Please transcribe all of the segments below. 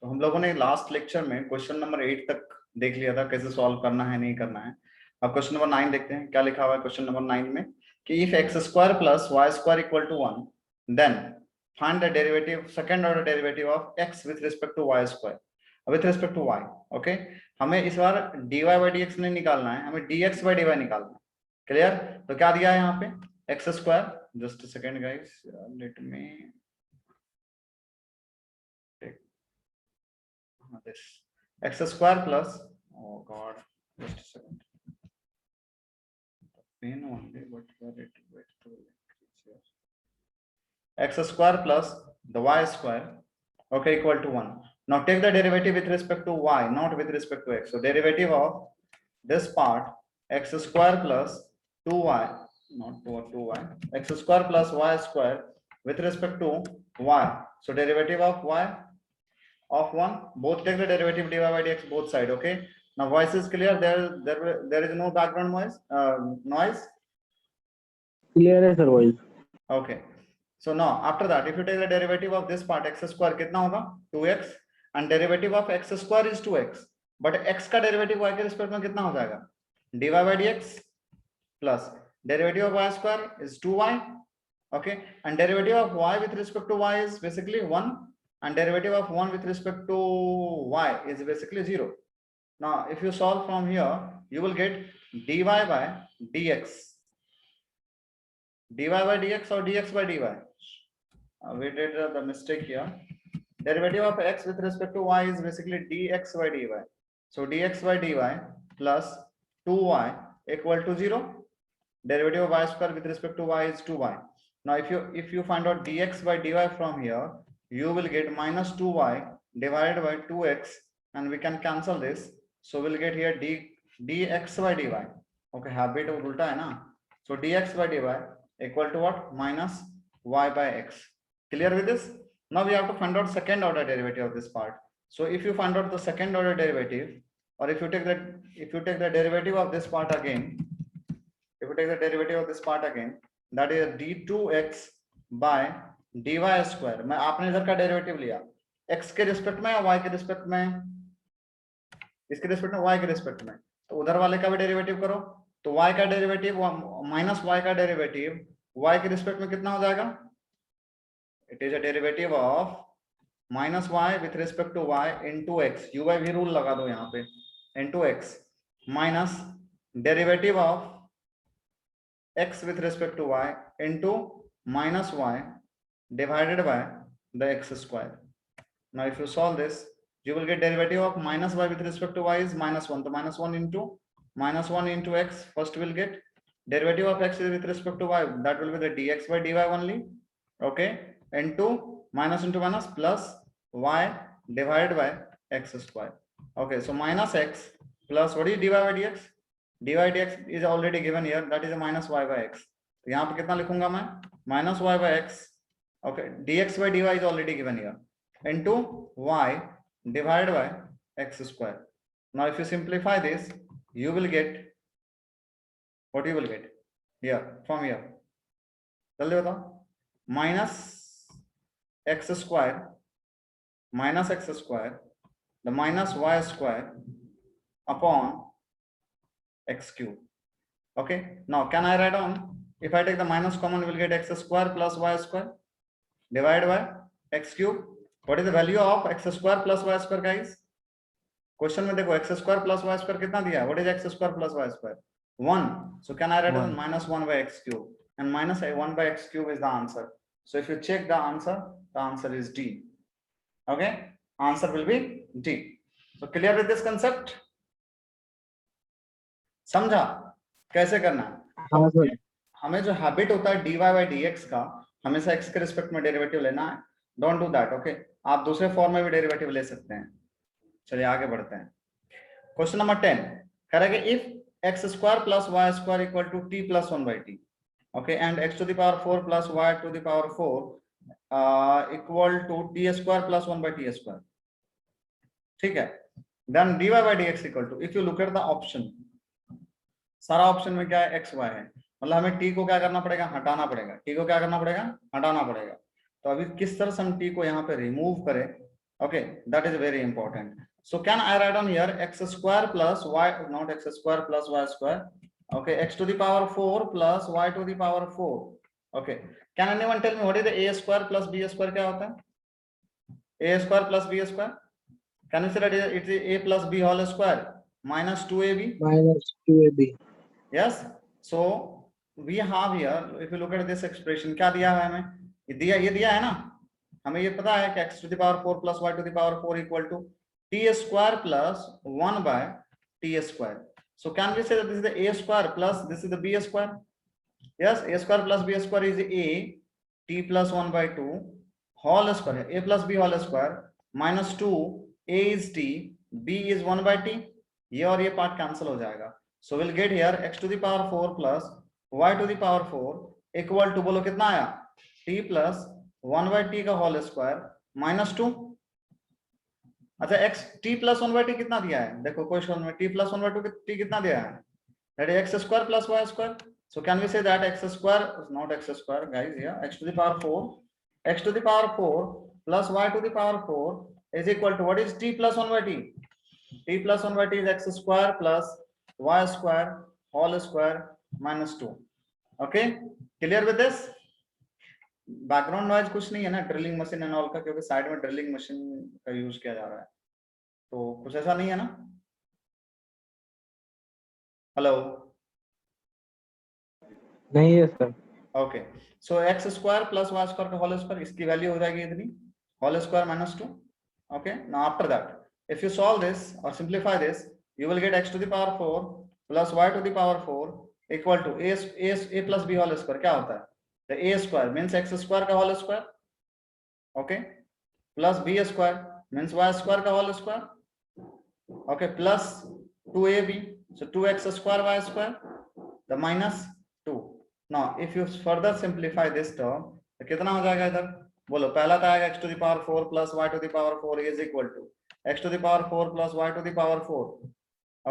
तो हम लोगों ने लास्ट लेक्चर में क्वेश्चन नंबर 8 तक देख लिया था, कैसे सॉल्व करना है नहीं करना है। अब क्वेश्चन नंबर 9 देखते हैं क्या लिखा हुआ है क्वेश्चन नंबर 9 में कि if x square plus Y square equal to 1 then find the derivative second order derivative of x with respect to y square with respect to y. Okay, हमें इस बार dy बाई डी एक्स नहीं निकालना है, हमें dx by dy निकालना है। Clear? तो क्या दिया है यहाँ पे x square, just second guys, let me this x square plus, oh god, just a second, pain only, but where it to increase here. X square plus the y square, okay, equal to 1. Now take the derivative with respect to y, not with respect to x. So derivative of this part x square plus 2y, not 2y, x square plus y square with respect to y. So derivative of y of 1, both take the derivative dy by dx both side. Okay, now voice is clear, there is no background noise. Clear है sir voice. Okay, so now after that if you take the derivative of this part x square कितना होगा 2x, and derivative of x square is 2x, but x का derivative y के respect में कितना हो जाएगा dy by dx plus derivative of y square is 2y. Okay, and derivative of y with respect to y is basically 1, and derivative of 1 with respect to y is basically 0. Now if you solve from here you will get dy by dx, dy by dx or dx by dy. We did the mistake here. Derivative of x with respect to y is basically dx by dy. So dx by dy plus 2y equal to 0. Derivative of y square with respect to y is 2y. Now if you find out dx by dy from here, you will get minus 2y divided by 2x, and we can cancel this, so we'll get here dx by dy. Okay, habit ulta hai na, so dx by dy equal to what, minus y by x. Clear with this? Now we have to find out second order derivative of this part. So if you find out the second order derivative, or if you take the derivative of this part again, if you take the derivative of this part again, that is d2x by dy square. मैं आपने इधर का derivative लिया x के respect में या y के respect में, इसके रिस्पेक्ट में y के रिस्पेक्ट में, तो उधर वाले का भी डेरिवेटिव करो, तो y का डेरिवेटिव माइनस y का डेरिवेटिव y के रिस्पेक्ट में कितना हो जाएगा, it is a derivative of minus y with respect to y into x, u by v rule लगा दो यहाँ पे, into x minus derivative of x with respect to y into minus y divided by the x square. Now if you solve this, you will get derivative of minus y with respect to y is minus 1. So minus 1 into x. First we'll get derivative of x with respect to y, that will be the dx by dy only. Okay, into minus plus y divided by x square. Okay, so minus x plus what is dy by dx? dy dx is already given here, that is a minus y by x. तो यहाँ पे कितना लिखूंगा मैं, minus y by x. Okay, dx by dy is already given here, into y divided by x square. Now if you simplify this, you will get what you will get here from here. जल्दी बताओ, minus x square the minus y square upon x cube. Okay, now can I write on, if I take the minus common, we'll get x square plus y square divided by x cube. What is the value of x square plus y square guys? Question में देखो x square plus y square कितना दिया है, what is x square plus y square? 1. So can I write on minus 1 by x cube, and minus 1 by x cube is the answer. So if you check the answer is D. Okay, answer will be D. So clear with this concept? समझा कैसे करना है? हमें जो habit होता है dy by dx का, हमेशा x के रिस्पेक्ट में डेरिवेटिव लेना है. Don't do that. ओके, आप दूसरे फॉर्म में भी डेरिवेटिव ले सकते हैं. चलिए आगे बढ़ते हैं. क्वेश्चन नंबर 10 करेंगे if x square plus y square equal to t plus 1 by t. Okay, and x to the power 4 plus y to the power 4 equal to t square plus 1 by t square. ठीक है, then dy by dx equal to, if you look at the option, सारा option में क्या है, x y है, मतलब हमें t को क्या करना पड़ेगा, हटाना पड़ेगा. t को क्या करना पड़ेगा, हटाना पड़ेगा. तो अभी किस तरह से हम t को यहाँ पे रिमूव करें, Okay, that is very important. So can I write on here x square plus y, not x square plus y square. Okay, x to the power 4 plus y to the power 4. Okay, can anyone tell me what is the a square plus b square? क्या होता है a square plus b square? Can you say that it is a plus b whole square minus 2ab? minus 2ab. Yes. So we have here, if you look at this expression, क्या दिया है हमें? ये दिया है ना, हमें ये पता है कि x to the power 4 plus y to the power 4 equal to t square plus 1 by t square. So can we say that this is the a square plus this is the b square? Yes, a square plus b square is a t plus 1 by 2 whole square, a plus b whole square minus 2, a is t, b is 1 by t. ये और ये part cancel हो जाएगा. So we'll get here x to the power 4 plus y to the power 4 equal to, बोलो कितना आया, t plus 1 by t का whole square minus 2. अच्छा, x t plus 1 by t कितना दिया है, देखो क्वेश्चन में t plus 1 by 2 t कितना दिया है, that is x square plus y square. So can we say that x square is not x square guys, here x to the power 4, x to the power 4 plus y to the power 4 is equal to what is t plus 1 by t? T plus 1 by t is x square plus y square whole square minus 2. Okay, clear with this? Background noise कुछ नहीं है ना drilling machine and all का, क्योंकि side में drilling machine का use किया जा रहा है, तो कुछ ऐसा नहीं है ना. हेलो, नहीं है sir. Okay. So X square plus Y square का होल स्क्वायर, इसकी वैल्यू हो जाएगी इतनी, whole square minus 2. Okay, now after that if you solve this or simplify this, you will get x to the power 4 plus y to the power 4 equal to a plus b whole square. क्या होता है, the a square means x square का whole square, okay, plus b square means y square का whole square, okay, plus 2ab, so 2x square y square, the minus 2. Now if you further simplify this term, तो कितना हो जाएगा इधर, बोलो. पहला तो आएगा x to the power 4 plus y to the power 4 is equal to x to the power 4 plus y to the power 4.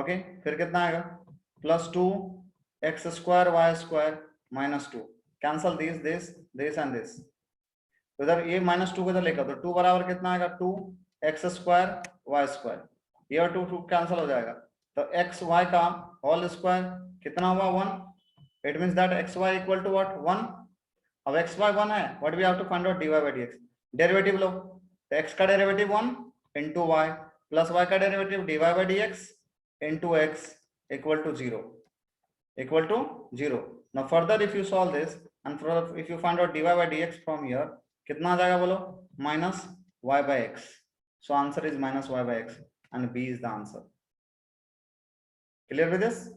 okay, फिर कितना आएगा, plus 2 x square y square minus 2. cancel this and this. तो इधर ये minus 2 को इधर लेकर, तो 2 बराबर कितना आएगा, 2 x square y square, ये और 2 कैंसिल हो जाएगा, तो x y का होल स्क्वायर कितना हुआ, 1. It means that x y equal to what, 1. अब x y 1 है, what we have to find out, dy by dx. Derivative लो, तो x का derivative 1 into y plus y का derivative dy by dx into x equal to 0, equal to 0. Now further if you solve this and if you find out dy by dx from here, कितना आ जाएगा बोलो, minus y by x. So answer is minus y by x and B is the answer. Clear with this?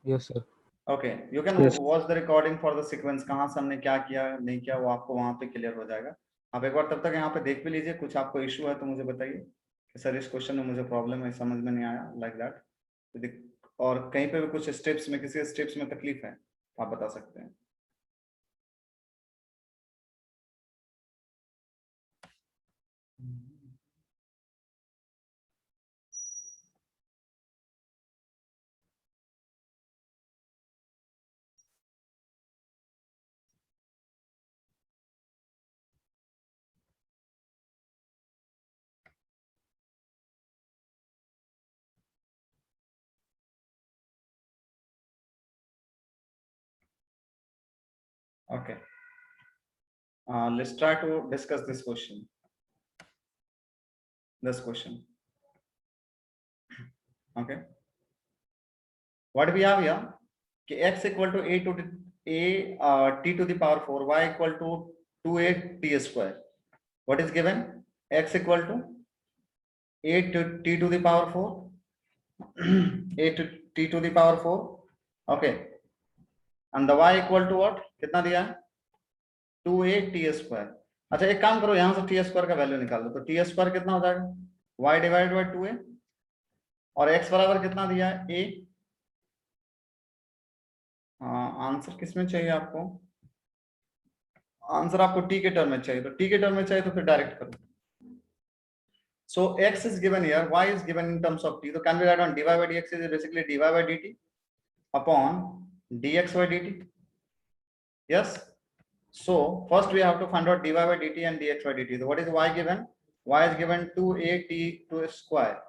Yes sir. Okay, you can watch the recording for the sequence, कहाँ से हमने क्या किया नहीं किया, वो आपको वहां पे क्लियर हो जाएगा. आप एक बार तब तक यहाँ पे देख भी लीजिए, कुछ आपको इश्यू है तो मुझे बताइए कि सर इस क्वेश्चन में मुझे प्रॉब्लम है, समझ में नहीं आया, लाइक दैट. और कहीं पे भी कुछ स्टेप्स में, किसी स्टेप्स में तकलीफ है, आप बता सकते हैं. Okay, let's try to discuss this question. Okay, what we have here, कि x equal to t to the power 4, y equal to 2a t square. What is given, x equal to a to t to the power 4 a to t to the power 4. okay, and the y equal to what, कितना दिया है, 2a t square. अच्छा एक काम करो, यहां से t square का वैल्यू निकाल लो, तो t square कितना हो जाएगा, y डिवाइडेड बाय 2a, और x बराबर कितना दिया है, a. आंसर किस में चाहिए आपको, आंसर आपको t के टर्म में चाहिए, तो t के टर्म में चाहिए तो फिर डायरेक्ट करो. So x is given here, y is given in terms of t. So can we write on dy by dx is basically dy by dt upon dx by dt. Yes. So first we have to find out dy by dt and dx by dt. So what is y given? Y is given 2at square.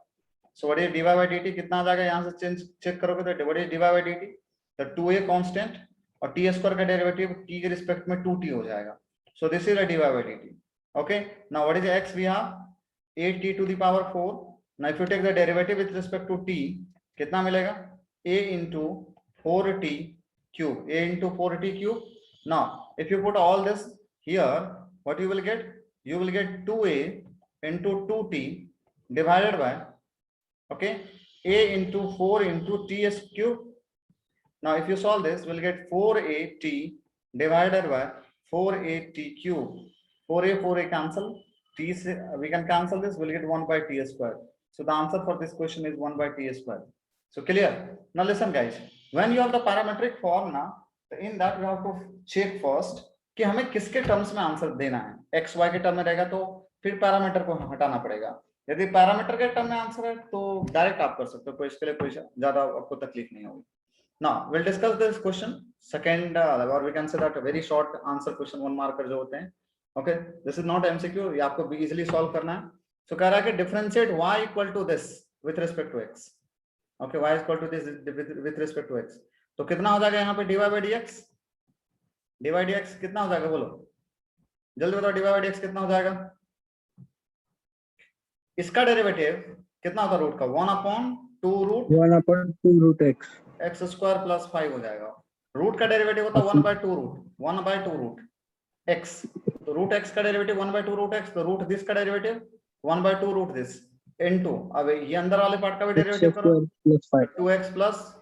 So what is dy by dt? कितना आ जाएगा यहाँ से check करोगे तो what is dy by dt? The 2a constant और t square का derivative t के respect में 2t हो जाएगा. So this is a dy by dt. Okay. Now what is x? We have 8t to the power 4. Now if you take the derivative with respect to t, कितना मिलेगा? a into 4t cube. A into 4t cube. Now if you put all this here, what you will get? You will get 2a into 2t divided by, okay, a into 4 into ts cube. Now if you solve this, we'll get 4at divided by 4at cube. 4a cancel, t we can cancel this, we'll get 1 by t square. So the answer for this question is 1 by t square. So clear? Now listen guys, when you have the parametric form now, in that you have to check first कि हमें किसके terms में answer देना है. x y के term में रहेगा तो फिर पैरामीटर को हटाना पड़ेगा. यदि पैरामीटर के टर्म में आंसर है तो डायरेक्ट आप कर सकते हो, कोई इसके लिए कोई ज्यादा आपको तकलीफ नहीं होगी. Now we'll discuss this question. Second, or we can say that a very short answer question, 1 marker जो होते हैं. Okay, this is not MCQ. ये आपको easily solve करना है. So कह रहा है कि differentiate y equal to this with respect to x. Okay, y is equal to this with respect to x. तो कितना हो जाएगा यहाँ पे dy by dx? dy by dx कितना हो जाएगा बोलो, जल्दी बताओ. dy by dx कितना हो जाएगा? इसका डेरिवेटिव कितना होता है रूट का? 1/2 root x. x square plus 5 हो जाएगा. रूट का डेरिवेटिव होता है 1/2 रूट x. तो रूट x का डेरिवेटिव 1/2 रूट x. तो रूट दिस का डेरिवेटिव 1/2 रूट दिस इनटू, अब ये अंदर वाले पार्ट का भी डेरिवेटिव करो, 2x प्लस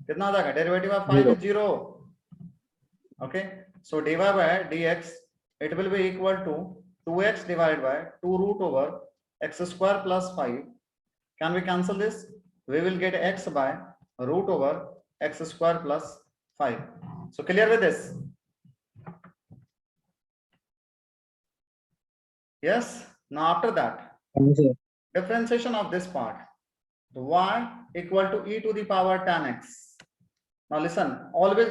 कितना हो जाएगा? Derivative of 5 is 0. Okay, so dy by dx it will be equal to 2x divided by 2 root over x square plus 5. Can we cancel this? We will get x by root over x square plus 5. So clear with this? Yes. Now after that, differentiation of this part, y equal to e to the power tan x. Now listen, always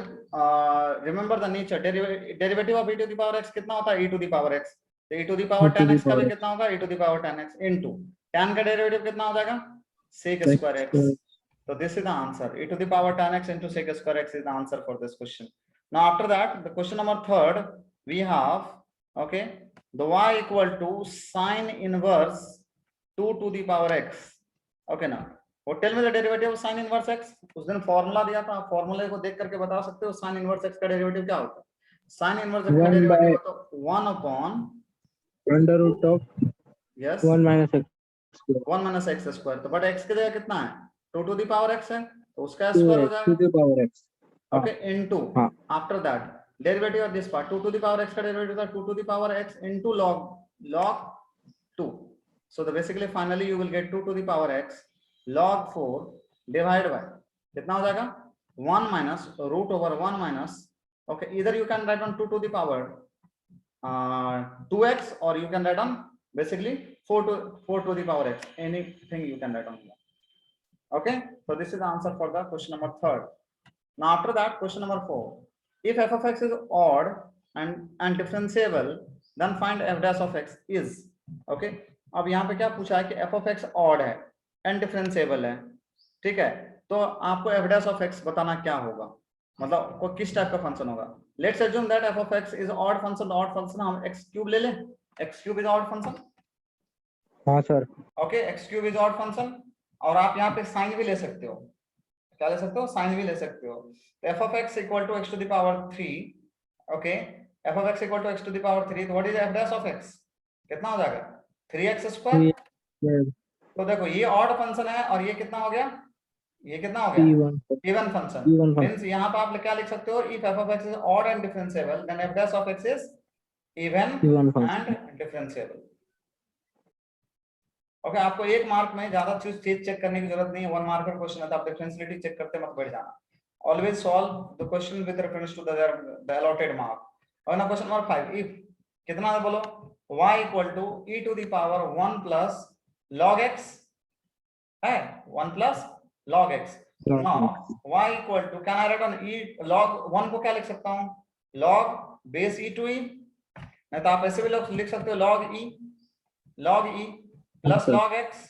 remember the nature. Derivative of e to the power x कितना होता है? e to the power x. तो e to the power tan x का भी कितना होगा? e to the power tan x into tan का derivative कितना हो जाएगा? sec square x. So this is the answer. E to the power tan x into sec square x is the answer for this question. Now after that, the question number 3rd, we have, okay, the y equal to sin inverse 2 to the power x. Okay, now और tell में the derivative of sin inverse x. उस दिन formula दिया था, फॉर्मूले को देख करके बता सकते हो sin इनवर्स x का डेरिवेटिव क्या होता है? sin इनवर्स x का डेरिवेटिव होता है 1 upon under root of yes 1 minus x square. 1 minus x square. तो बट x की जगह कितना है? 2 to the power x है, तो उसका स्क्वायर हो जाएगा 2 to the power x. Okay, into after that derivative of this part 2 to the power x का डेरिवेटिव था 2 to the power x into log 2. So the basically finally you will get 2 to the power x log 4 divided by कितना हो जाएगा? 1 minus root over 1 minus, okay, either you can write on 2 to the power 2x or you can write on basically 4 to the power x, anything you can write on here. Okay, so this is the answer for the question number 3rd. Now after that, question number 4, if f of x is odd and differentiable, then find f dash of x is. Okay, अब यहाँ पे क्या पूछा है कि f of x odd है and differentiable है, ठीक है, तो आपको f dash of x बताना क्या होगा, मतलब को किस टाइप का फंक्शन होगा. Let's assume that f of x is odd function. odd function हम x cube ले लें. x cube is odd function. हाँ sir. Okay, x cube is odd function. और आप यहाँ पे साइन भी ले सकते हो. क्या ले सकते हो? साइन भी ले सकते हो. f of x equal to x to the power 3. Okay, f of x equal to x to the power 3. तो what is f dash of x? कितना हो जाएगा? 3x square. तो देखो ये ऑड फंक्शन है और ये कितना हो गया? ये कितना हो गया? Even function. मींस यहाँ पे आप क्या लिख सकते हो? if f of x is odd and differentiable, then f dash of x is even and differentiable. Okay, आपको एक मार्क में ज्यादा चीज चेक करने की जरूरत नहीं है. 1 मार्कर क्वेश्चन है तो आप डिफरेंशियलिटी चेक करते मत बैठ जाना. Always solve the question with reference to the allotted mark. और ना क्वेश्चन नंबर 5, इफ कितना है बोलो? y equal to e to the power 1 plus log x है, 1 plus log x. Now y equal to, can I write on e log 1 को क्या लिख सकता हूं? log base e to e, नहीं तो आप ऐसे भी लिख सकते हो log e plus sir. log x.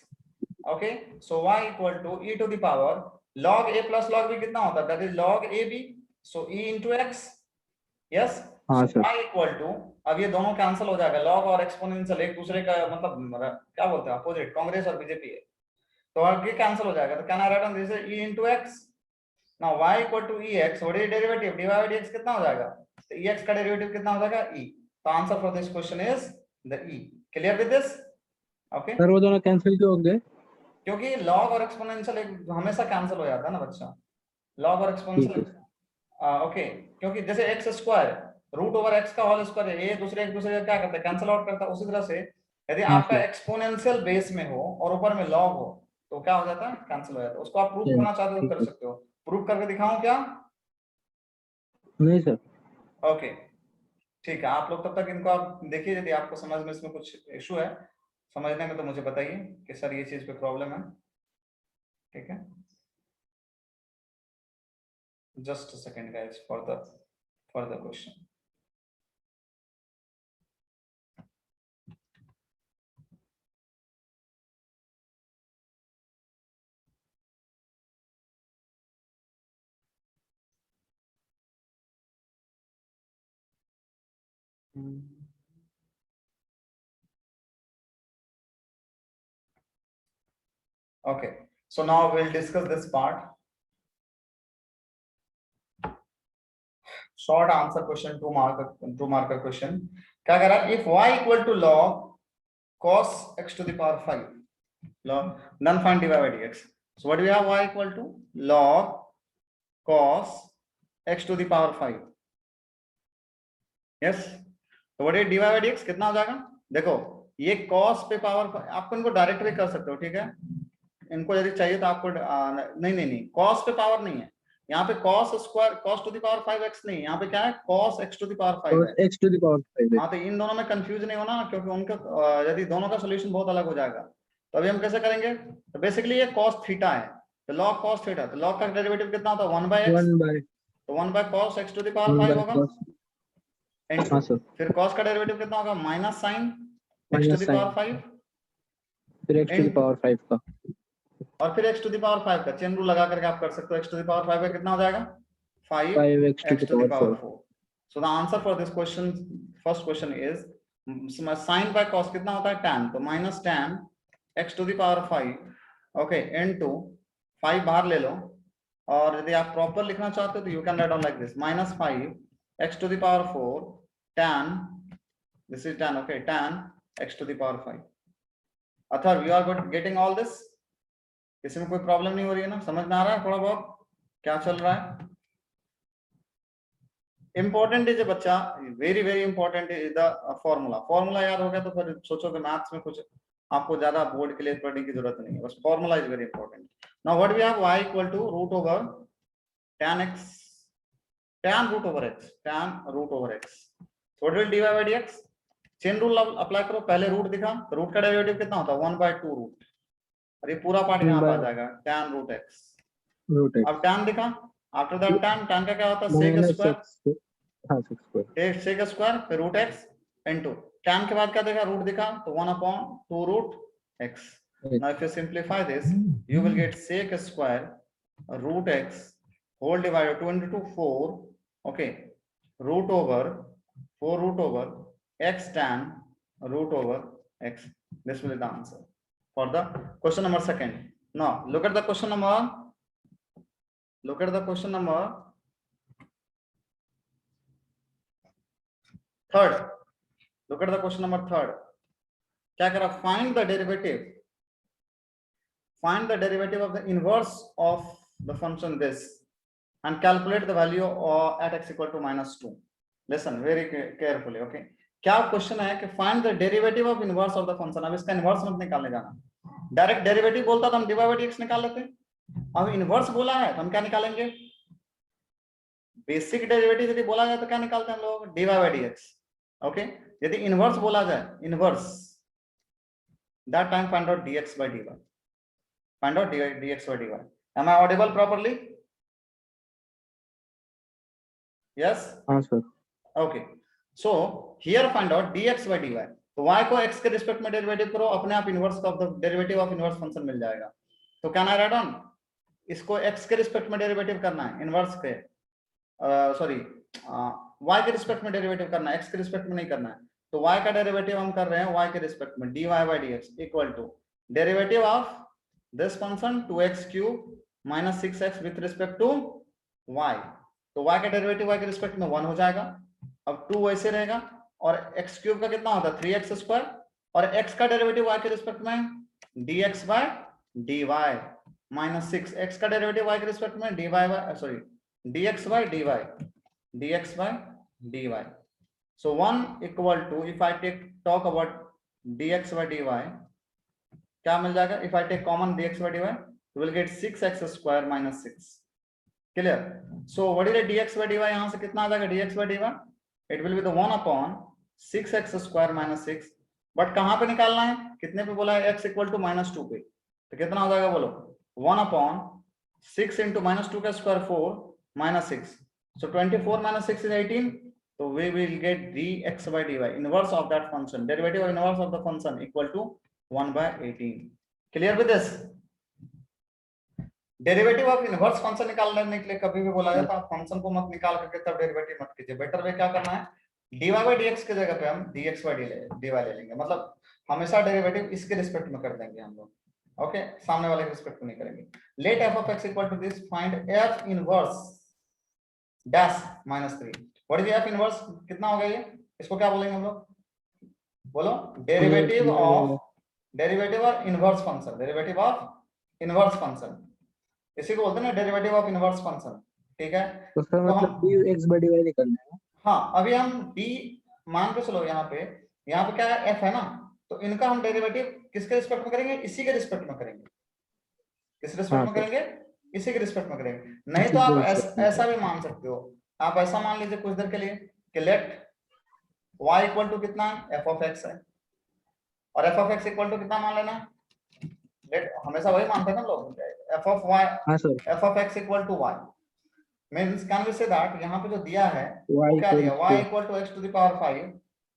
Okay, so y equal to e to the power log a plus log b कितना होता है, that is log ab, so e into x. Yes, हाँ so sir. y equal to, अब ये दोनों cancel हो जाएगा, log और एक्सपोनेंशियल एक दूसरे का मतलब क्या बोलते हैं अपोजिट, कांग्रेस और बीजेपी है, तो आगे कैंसिल हो जाएगा, तो can I write on this e into x. Now y equal to ex, what is derivative, dy by dx कितना हो जाएगा, तो ex का डेरिवेटिव कितना हो जाएगा e. तो answer for this question is the e. Clear with this? Okay, sir वो दोनों कैंसिल क्यों हो गए? क्योंकि log और एक्सपोनेंशियल हमेशा कैंसिल हो जाता है ना बच्चा, log और ठीक एक्सपोनेंशियल. है. ओके, क्योंकि जैसे x square root over x का होल स्क्वायर है, ये दूसरे एक दूसरे का क्या करते हैं, कैंसिल आउट करता है. उसी तरह से यदि हाँ आपका सर. एक्सपोनेंशियल बेस में हो और ऊपर में लॉग हो, तो क्या हो जाता है, कैंसिल हो जाता है. उसको आप प्रूफ करना चाहते हो तो ठीक कर है. सकते हो. प्रूफ करके दिखाऊं क्या? नहीं सर. ओके, ठीक है, आप लोग तब तक इनको आप देखिए, यदि आपको समझ में इसमें कुछ इशू है समझने में तो मुझे बताइए कि सर ये चीज पे प्रॉब्लम है. ठीक है, just a second guys for the question. Okay, so now we'll discuss this part. Short answer question, two marker question. क्या कह रहा है? If y equal to log cos x to the power 5, log, then find dy by dx. So what do we have? Y equal to log cos x to the power 5. Yes. तो what is dy by dx कितना हो जाएगा? देखो ये cos पे power, आपको इनको direct भी कर सकते हो, ठीक है. इनको यदि चाहिए तो आपको नहीं cos पे पावर नहीं है यहाँ पे, cos square cos to the power 5x नहीं, यहाँ पे क्या है, cos x to the power 5 है. x to the power 5 है. हाँ, तो इन दोनों में कंफ्यूज नहीं होना, क्योंकि उनका यदि दोनों का सॉल्यूशन बहुत अलग हो जाएगा. तो अभी हम कैसे करेंगे, तो बेसिकली ये cos थीटा है, तो log cos थीटा, तो log का डेरिवेटिव कितना होता है, 1 by x, 1 by तो 1 by cos x to the power 5 होगा. cos. हाँ सर. फिर cos का डेरिवेटिव कितना होगा, minus sine x to minus the power sine 5, फिर x to the power 5 का, और फिर x टू द पावर 5 का चेन रूल लगा करके आप कर सकते हो. x टू द पावर 5 का कितना हो जाएगा, 5x to x the to the power power 4. 4. So the answer for this question, first question is sin by cos कितना होता है, tan, तो minus tan x to the power 5, okay, into 5 बाहर ले लो, और यदि आप प्रॉपर लिखना चाहते हो तो you can write down like this, minus 5 x to the power 4 tan, this is tan, okay, tan x to the power 5. Atharva, you are getting all this? इसमें कोई प्रॉब्लम नहीं हो रही है ना, समझ में आ रहा है थोड़ा बहुत क्या चल रहा है? इंपॉर्टेंट है बच्चा, very very important is the formula याद हो गया तो फिर सोचो कि मैथ्स में कुछ आपको ज्यादा बोर्ड के लिए पढ़ने की जरूरत नहीं है, बस formula is very important. Now what we have, y equal to root over tan x, tan root over x, tan root over x, what will dy by dx. Chain rule apply करो, पहले root दिखा तो root का derivative कितना होता है, 1 by 2 root, और ये पूरा पार्ट यहाँ पे आ जाएगा tan रूट x. अब tan दिखा, आफ्टर दैट tan का क्या होता है, sec स्क्वायर, हाँ 6 square. sec स्क्वायर फिर रूट x इनटू tan के बाद क्या देखा, रूट दिखा तो 1 upon 2 root x. Now if you simplify this, you will get sec square root x whole divided 2 into 2 4, okay, root over 4 root over x tan root over x. This will be the answer for the question number second. Now look at the question number, look at the question number third. Look at the question number third. क्या कह रहा, find the derivative, find the derivative of the inverse of the function this and calculate the value at x equal to -2. Listen very carefully, okay. क्या question है कि find the derivative of inverse of the function. अब इसका inverse मत निकालने जाना, direct derivative बोलता तो हम dy by dx निकाल लेते. अब इनवर्स बोला है तो हम क्या निकालेंगे, बेसिक डेरिवेटिव यदि बोला जाए तो क्या निकालते हैं हम लोग, dy by dx, ओके. यदि इनवर्स बोला जाए, inverse, that time find out dx by dy, find out dx by dy. Am I audible properly? Yes. हाँ sir. Okay, so here find out dx by dy। तो y को x के respect में derivative करो, अपने आप inverse of the derivative of inverse function मिल जाएगा। तो कैन आई राइट ऑन, इसको x के रिस्पेक्ट में डेरिवेटिव करना है इनवर्स के, सॉरी y के रिस्पेक्ट में डेरिवेटिव करना है, x के रिस्पेक्ट में नहीं करना है। तो y का डेरिवेटिव हम कर रहे हैं y के रिस्पेक्ट में, dy by dx equal to derivative of this function 2x cube minus 6x with respect to y। तो y का डेरिवेटिव y के रिस्पेक्ट में 1 हो जाएगा। अब 2 वैसे रहेगा, और x क्यूब का कितना होता है 3x स्क्वायर, और x का डेरिवेटिव y के रिस्पेक्ट में dx by dy minus 6, x का डेरिवेटिव y के रिस्पेक्ट में dy by sorry dx by dy, dx by dy। So 1 equal to, if I talk about dx by dy, क्या मिल जाएगा? If I take common dx by dy, you will get 6x square minus 6। Clear? So what is the dx by dy? यहाँ से कितना आ जाएगा dx by dy? It will be the 1 upon 6x square minus 6। But कहाँ पे निकालना है? कितने पे बोला है? x equal to -2 पे। तो कितना हो जाएगा बोलो? 1 upon 6 into -2 का square 4 minus 6। So 24 minus 6 is 18। So we will get dx by dy, inverse of that function, derivative of inverse of the function equal to 1 by 18। Clear with this? Derivative of inverse function निकालने के लिए कभी भी बोला जाता है function को मत निकाल करके तब डेरिवेटिव मत कीजिए, बेटर वे क्या करना है, dy by dx की जगह पे हम dx by dy ले लेंगे, मतलब हमेशा डेरिवेटिव इसके रिस्पेक्ट में कर देंगे हम लोग, ओके, सामने वाले के रिस्पेक्ट में नहीं करेंगे। Let f of x equal to this, find f inverse dash -3। What is f inverse? कितना हो गया ये? इसको क्या बोलेंगे हम लोग? बोलो, derivative of inverse function, derivative of inverse function, इसी को बोलते हैं ना डेरिवेटिव ऑफ इनवर्स फंक्शन। ठीक है, तो सर मतलब dx by dy निकालना है। हाँ, अभी हम d मान के चलो, यहाँ पे क्या है, f है ना, तो इनका हम डेरिवेटिव किसके रिस्पेक्ट में करेंगे? इसी के रिस्पेक्ट में करेंगे। किस रिस्पेक्ट में करेंगे? इसी के रिस्पेक्ट में करेंगे। नहीं तो आप ऐसा भी मान सकते हो, आप ऐसा मान लीजिए कुछ देर के लिए कि लेट y इक्वल टू कितना है, f of x है, और f of x equal to कितना मान लेना है, लेट हमेशा वही मानते हैं ना लोग, f of y, f of x equal to y means can we say that यहाँ पे जो दिया है वो क्या दिया, y equal to x to the power 5।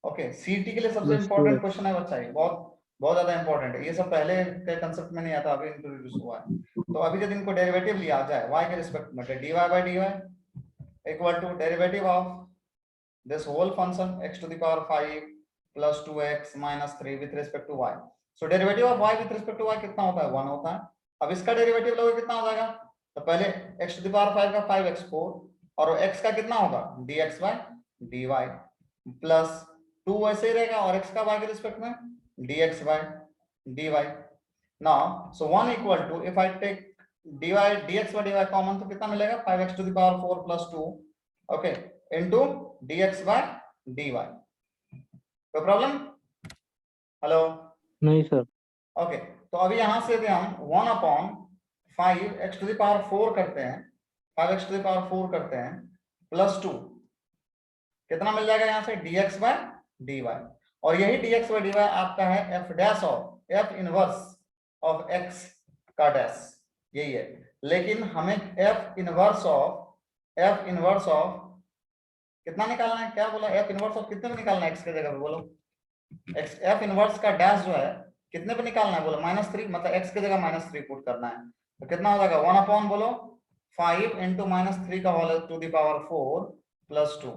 Okay, CT के लिए सबसे इंपॉर्टेंट क्वेश्चन है बच्चा, ये बहुत ज्यादा इंपॉर्टेंट है, ये सब पहले के कांसेप्ट में नहीं आता, अभी इंट्रोड्यूस हुआ है। तो अभी जब इनको डेरिवेटिव लिया जाए y के रिस्पेक्ट में, dy by dy equal to derivative of this whole function x to the power 5 plus 2x minus 3 with respect to y। so derivative of y with respect to y कितना होता है? 1 होता है। अब इसका derivative लोगे कितना हो जाएगा? तो पहले x to the power 5 का 5x4, और x का कितना होगा dx by dy प्लस 2 ऐसे ही रहेगा, और x का y के रिस्पेक्ट में dx by dy। now so 1 equal to, if I take dx by dy common तो कितना मिलेगा? 5x to the power 4 plus 2 okay into dx by dy। कोई प्रॉब्लम? हेलो? नहीं सर। ओके, तो अभी यहां से भी हम 1 upon 5x to the power 4 करते हैं, 5x टू द पावर 4 करते हैं प्लस 2, कितना मिल जाएगा यहाँ से? dx by dy। और यही dx by dy आपका है f dash of f inverse of x का डैश, यही है। लेकिन हमें f इनवर्स ऑफ कितना निकालना है? क्या बोला? f इनवर्स ऑफ कितने पे निकालना है? x के जगह पे बोलो, x f इनवर्स का डैश जो है कितने पे निकालना है? बोलो -3, मतलब x के जगह -3 पुट करना है। तो कितना हो जाएगा? 1 अपॉन बोलो 5 into -3 का whole to the power 4 plus 2।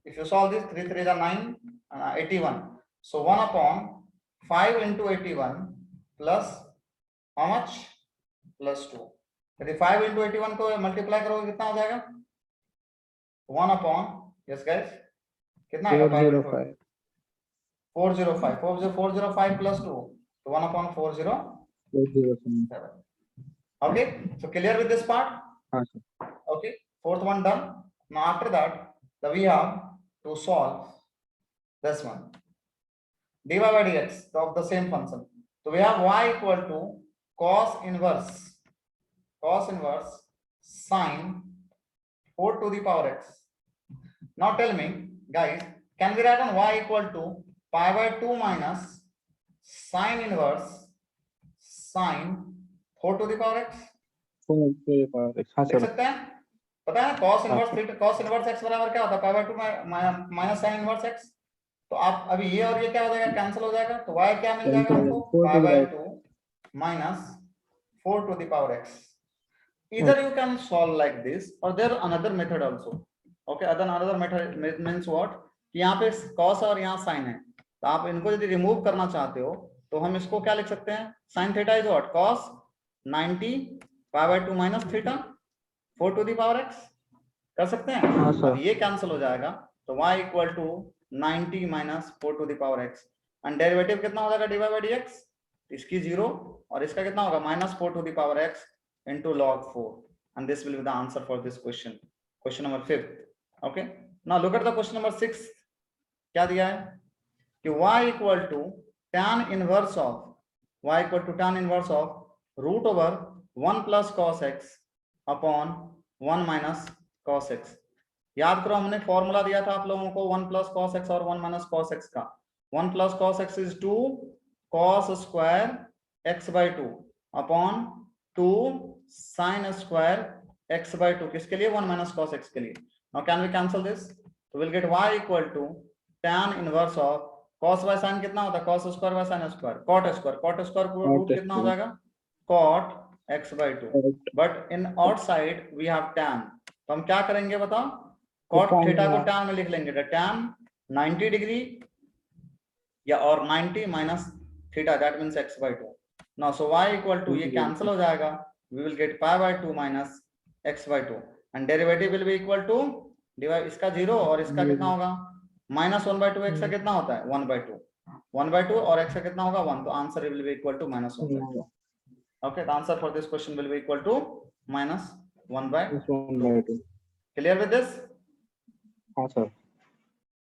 If you solve this, 3 3 9 81। So 1 upon 5 into 81 plus how much? Plus 2। यदि 5 into 81 को मल्टीप्लाई करोगे कितना हो जाएगा? 1 अपॉन, यस गाइस, कितना आएगा? 405 405 प्लस 2, तो 1 upon 407। okay, so clear with this part? Okay, fourth one done. Now after that we have to solve this one, dy by dx of the same function. So we have y equal to cos inverse sine 4 to the power x. Now tell me guys, can we write on y equal to pi by 2 minus sine inverse sine 4 to the power x? 4 to the power x, हाँ लिख sir. सकते हैं? पता है cos inverse theta cos inverse x बराबर क्या होता है, पाई by 2 minus sin inverse x। तो आप अभी ये और ये क्या हो जाएगा, कैंसिल हो जाएगा, तो y क्या मिल जाएगा हमको, पाई by 2 minus 4 to the power x। Either you can solve like this or there another method also। okay, another method means what, कि यहाँ पे cos और यहाँ sin है, तो आप इनको यदि रिमूव करना चाहते हो तो हम इसको क्या लिख सकते हैं, sin theta is what, cos 90 pi by 2 minus theta 4 to the power x, कर सकते हैं। हाँ सर। अब ये कैंसिल हो जाएगा तो y equal to 90 minus 4 to the power x, and derivative कितना हो जाएगा dy by dx, इसकी 0 और इसका कितना होगा minus 4 to the power x into log 4, and this will be the answer for this question, question number 5th। okay, now look at the question number 6। क्या दिया है कि y equal to tan inverse of y equal to tan inverse of root over 1 plus cos x upon 1 minus cos x। याद करो हमने formula दिया था आप लोगों को 1 प्लस cos x और 1 माइनस cos x का। 1 plus cos x is 2 cos square x by 2 upon 2 sin square x by 2, किसके लिए, 1 माइनस cos x के लिए। Now can we cancel this, तो will get y equal to tan inverse of cos by sin कितना होता है, cos square by sin square, cot square को root कितना हो जाएगा, cot x by 2, but in outside we have tan, तो हम क्या करेंगे बताओ, cot थीटा को tan में लिख लेंगे, tan 90 डिग्री या और 90 minus theta, that means x by 2। Now so y equal to ये कैंसिल हो जाएगा, we will get pi by 2 minus x by 2, and derivative will be equal to divide इसका 0 और इसका कितना होगा माइनस 1 बाई 2, x का कितना होता है 1 बाई 2, 1 बाई 2 और x का कितना होगा 1, तो answer will be equal to minus 1 by 2। okay, the answer for this question will be equal to minus 1 by 2। clear with this? हाँ सर।